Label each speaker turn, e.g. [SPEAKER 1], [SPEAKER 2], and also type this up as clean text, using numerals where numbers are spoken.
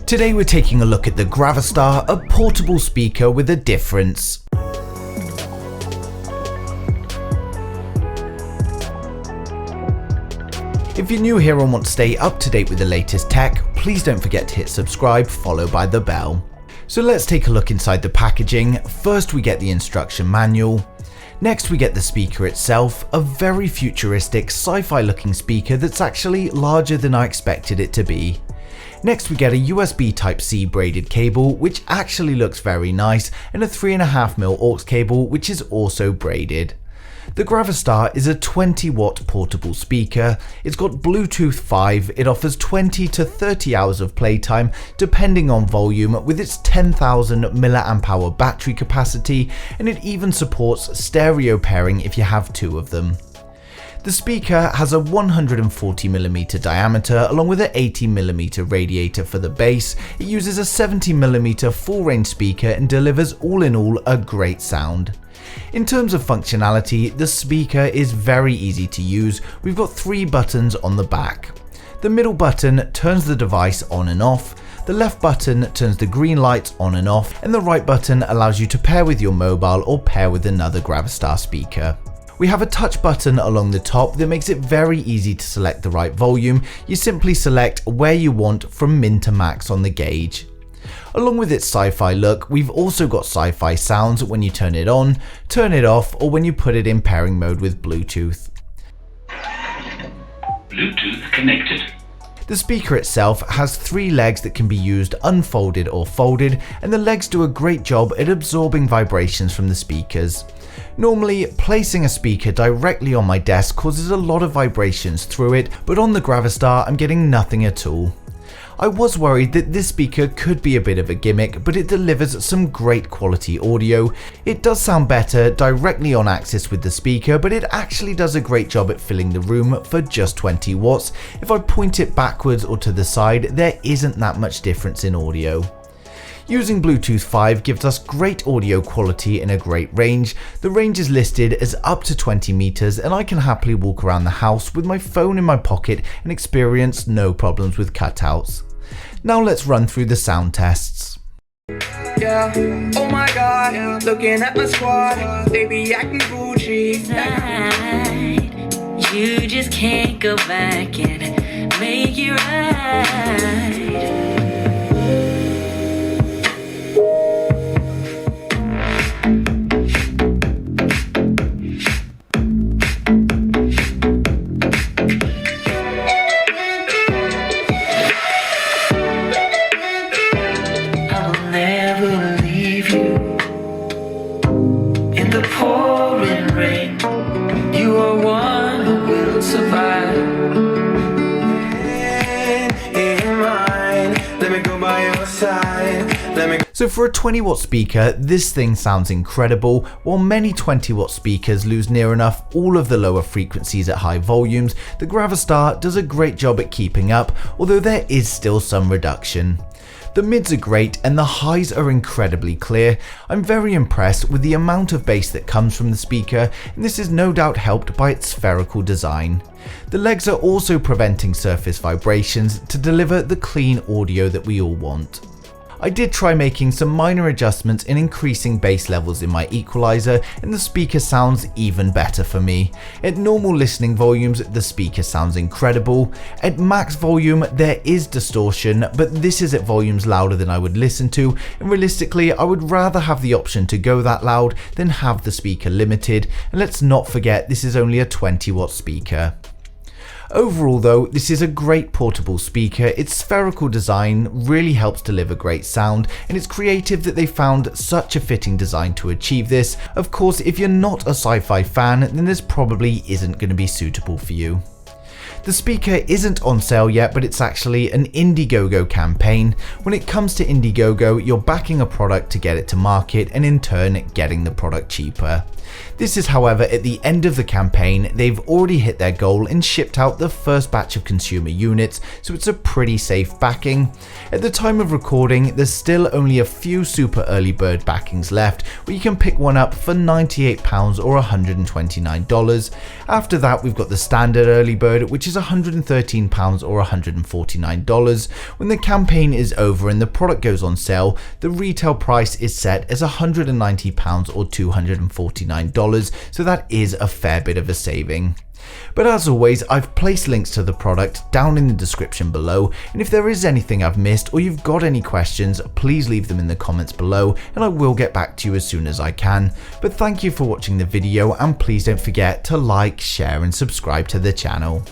[SPEAKER 1] Today we're taking a look at the GravaStar, a portable speaker with a difference. If you're new here and want to stay up to date with the latest tech, please don't forget to hit subscribe followed by the bell. So let's take a look inside the packaging. First we get the instruction manual. Next we get the speaker itself, a very futuristic sci-fi looking speaker that's actually larger than I expected it to be. Next we get a USB Type-C braided cable which actually looks very nice, and a 3.5mm aux cable which is also braided. The GravaStar is a 20 watt portable speaker. It's got Bluetooth 5, it offers 20 to 30 hours of playtime depending on volume with its 10,000 mAh battery capacity, and it even supports stereo pairing if you have two of them. The speaker has a 140mm diameter along with an 80mm radiator for the bass. It uses a 70mm full range speaker and delivers all in all a great sound. In terms of functionality, the speaker is very easy to use. We've got 3 buttons on the back. The middle button turns the device on and off, the left button turns the green lights on and off, and the right button allows you to pair with your mobile or pair with another GravaStar speaker. We have a touch button along the top that makes it very easy to select the right volume. You simply select where you want from min to max on the gauge. Along with its sci-fi look, we've also got sci-fi sounds when you turn it on, turn it off, or when you put it in pairing mode with Bluetooth.
[SPEAKER 2] Bluetooth connected.
[SPEAKER 1] The speaker itself has 3 legs that can be used unfolded or folded, and the legs do a great job at absorbing vibrations from the speakers. Normally, placing a speaker directly on my desk causes a lot of vibrations through it, but on the GravaStar I'm getting nothing at all. I was worried that this speaker could be a bit of a gimmick, but it delivers some great quality audio. It does sound better directly on axis with the speaker, but it actually does a great job at filling the room for just 20 watts. If I point it backwards or to the side, there isn't that much difference in audio. Using Bluetooth 5 gives us great audio quality in a great range. The range is listed as up to 20 meters, and I can happily walk around the house with my phone in my pocket and experience no problems with cutouts. Now let's run through the sound tests.
[SPEAKER 3] Yeah, oh my god, looking at my squad, they be acting Gucci.
[SPEAKER 4] You just can't go back and make it right.
[SPEAKER 1] So for a 20 watt speaker, this thing sounds incredible. While many 20 watt speakers lose near enough all of the lower frequencies at high volumes, the GravaStar does a great job at keeping up, although there is still some reduction. The mids are great and the highs are incredibly clear. I'm very impressed with the amount of bass that comes from the speaker, and this is no doubt helped by its spherical design. The legs are also preventing surface vibrations to deliver the clean audio that we all want. I did try making some minor adjustments in increasing bass levels in my equalizer, and the speaker sounds even better for me. At normal listening volumes, the speaker sounds incredible. At max volume, there is distortion, but this is at volumes louder than I would listen to, and realistically, I would rather have the option to go that loud than have the speaker limited, and let's not forget this is only a 20 watt speaker. Overall though, this is a great portable speaker. Its spherical design really helps deliver great sound, and it's creative that they found such a fitting design to achieve this. Of course, if you're not a sci-fi fan, then this probably isn't going to be suitable for you. The speaker isn't on sale yet, but it's actually an Indiegogo campaign. When it comes to Indiegogo, you're backing a product to get it to market and in turn getting the product cheaper. This is, however, at the end of the campaign. They've already hit their goal and shipped out the first batch of consumer units, so it's a pretty safe backing. At the time of recording, there's still only a few super early bird backings left, where you can pick one up for £98 or $129. After that, we've got the standard early bird, which is £113 or $149. When the campaign is over and the product goes on sale, the retail price is set as £190 or $249, so that is a fair bit of a saving. But as always, I've placed links to the product down in the description below, and if there is anything I've missed or you've got any questions, please leave them in the comments below and I will get back to you as soon as I can. But thank you for watching the video, and please don't forget to like, share and subscribe to the channel.